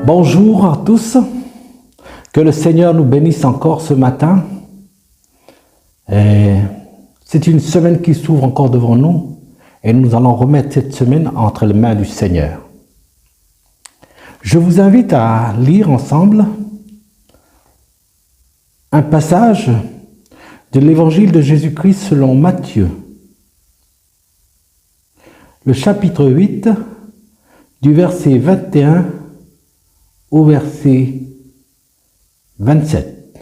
Bonjour à tous, que le Seigneur nous bénisse encore ce matin. C'est une semaine qui s'ouvre encore devant nous et nous allons remettre cette semaine entre les mains du Seigneur. Je vous invite à lire ensemble un passage de l'évangile de Jésus-Christ selon Matthieu, le chapitre 8, du verset 21 au verset 27.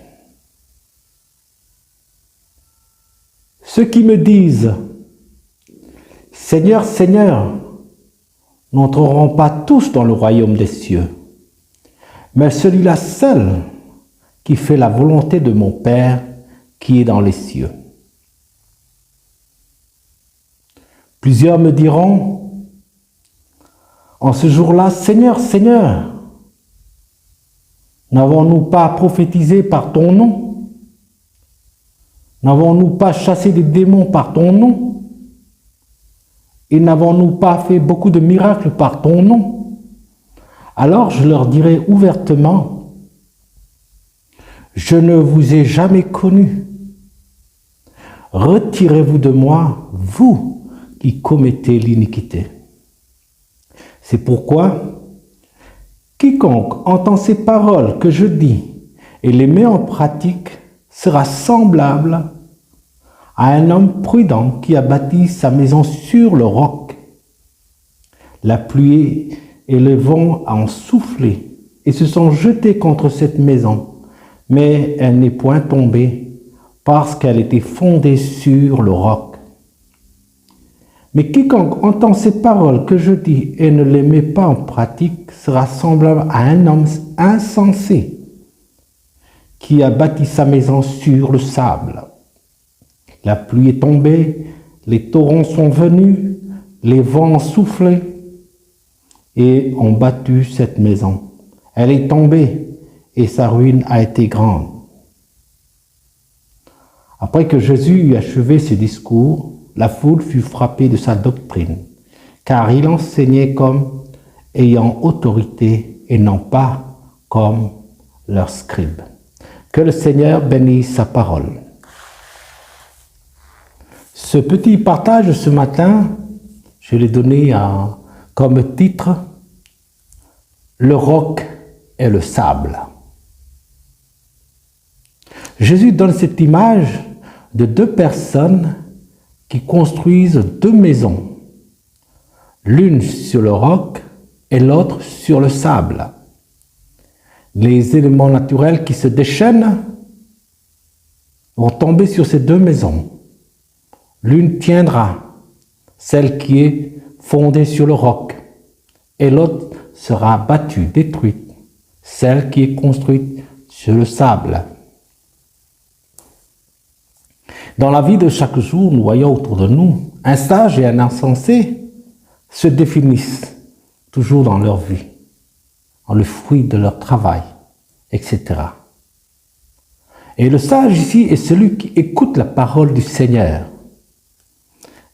Ceux qui me disent « Seigneur, Seigneur », n'entreront pas tous dans le royaume des cieux, mais celui-là seul qui fait la volonté de mon Père qui est dans les cieux. Plusieurs me diront en ce jour-là, « Seigneur, Seigneur, n'avons-nous pas prophétisé par ton nom? N'avons-nous pas chassé des démons par ton nom? Et n'avons-nous pas fait beaucoup de miracles par ton nom? » Alors je leur dirai ouvertement, « Je ne vous ai jamais connu. Retirez-vous de moi, vous qui commettez l'iniquité. » C'est pourquoi quiconque entend ces paroles que je dis et les met en pratique sera semblable à un homme prudent qui a bâti sa maison sur le roc. La pluie et le vent ont soufflé et se sont jetés contre cette maison, mais elle n'est point tombée parce qu'elle était fondée sur le roc. Mais quiconque entend ces paroles que je dis et ne les met pas en pratique sera semblable à un homme insensé qui a bâti sa maison sur le sable. La pluie est tombée, les torrents sont venus, les vents ont soufflé et ont battu cette maison. Elle est tombée et sa ruine a été grande. Après que Jésus eut achevé ce discours, la foule fut frappée de sa doctrine, car il enseignait comme ayant autorité et non pas comme leurs scribes. Que le Seigneur bénisse sa parole. Ce petit partage ce matin, je l'ai donné comme titre « Le roc et le sable ». Jésus donne cette image de deux personnes qui construisent deux maisons, l'une sur le roc et l'autre sur le sable. Les éléments naturels qui se déchaînent vont tomber sur ces deux maisons. L'une tiendra, celle qui est fondée sur le roc, et l'autre sera battue, détruite, celle qui est construite sur le sable. Dans la vie de chaque jour, nous voyons autour de nous, un sage et un insensé se définissent toujours dans leur vie, en le fruit de leur travail, etc. Et le sage ici est celui qui écoute la parole du Seigneur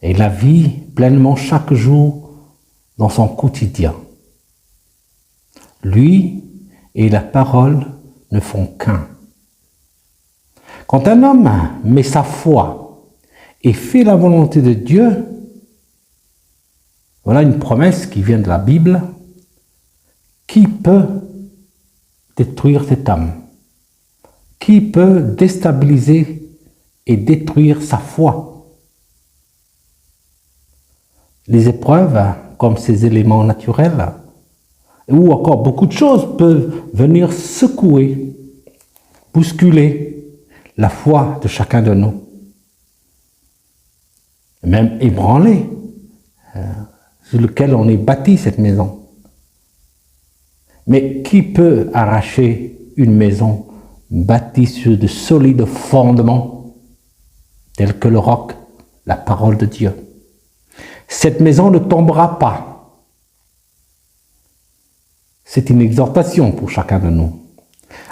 et la vit pleinement chaque jour dans son quotidien. Lui et la parole ne font qu'un. Quand un homme met sa foi et fait la volonté de Dieu, voilà une promesse qui vient de la Bible, qui peut détruire cet homme? Qui peut déstabiliser et détruire sa foi? Les épreuves, comme ces éléments naturels, ou encore beaucoup de choses peuvent venir secouer, bousculer la foi de chacun de nous, même ébranler sur lequel on est bâti cette maison. Mais qui peut arracher une maison bâtie sur de solides fondements tels que le roc, la parole de Dieu? Cette maison ne tombera pas. C'est une exhortation pour chacun de nous.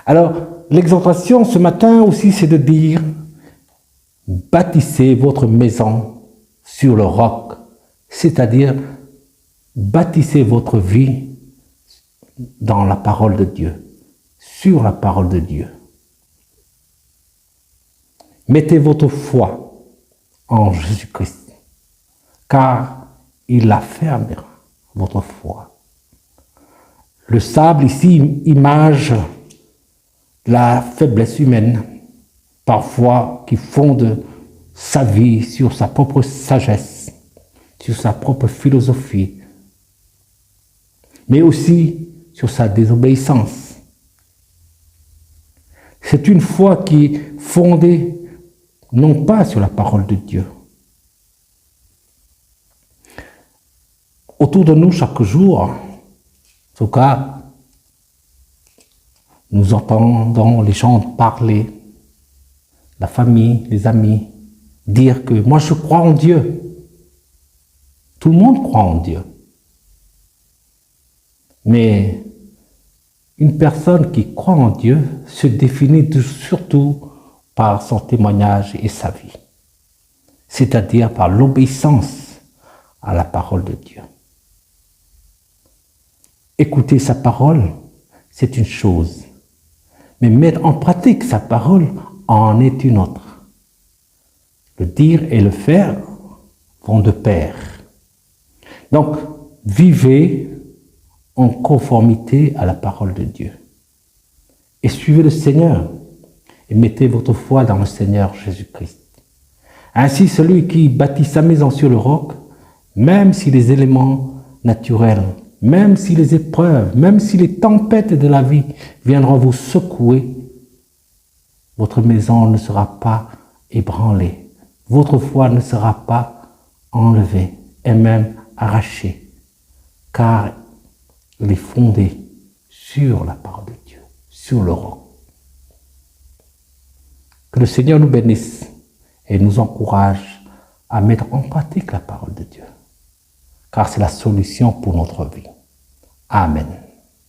Alors, l'exhortation ce matin aussi, c'est de dire « Bâtissez votre maison sur le roc », c'est-à-dire bâtissez votre vie dans la parole de Dieu, sur la parole de Dieu. Mettez votre foi en Jésus-Christ, car il affermira votre foi. Le sable ici, image de la faiblesse humaine, parfois qui fonde sa vie sur sa propre sagesse, sur sa propre philosophie, mais aussi sur sa désobéissance. C'est une foi qui est fondée non pas sur la parole de Dieu. Autour de nous, chaque jour, en tout cas, nous entendons les gens parler, la famille, les amis, dire que moi je crois en Dieu. Tout le monde croit en Dieu. Mais une personne qui croit en Dieu se définit surtout par son témoignage et sa vie, c'est-à-dire par l'obéissance à la parole de Dieu. Écouter sa parole, c'est une chose, mais mettre en pratique sa parole en est une autre. Le dire et le faire vont de pair. Donc, vivez en conformité à la parole de Dieu. Et suivez le Seigneur et mettez votre foi dans le Seigneur Jésus-Christ. Ainsi, celui qui bâtit sa maison sur le roc, même si les éléments naturels, même si les épreuves, même si les tempêtes de la vie viendront vous secouer, votre maison ne sera pas ébranlée. Votre foi ne sera pas enlevée et même arrachée, car elle est fondée sur la parole de Dieu, sur le roc. Que le Seigneur nous bénisse et nous encourage à mettre en pratique la parole de Dieu, car c'est la solution pour notre vie. Amen.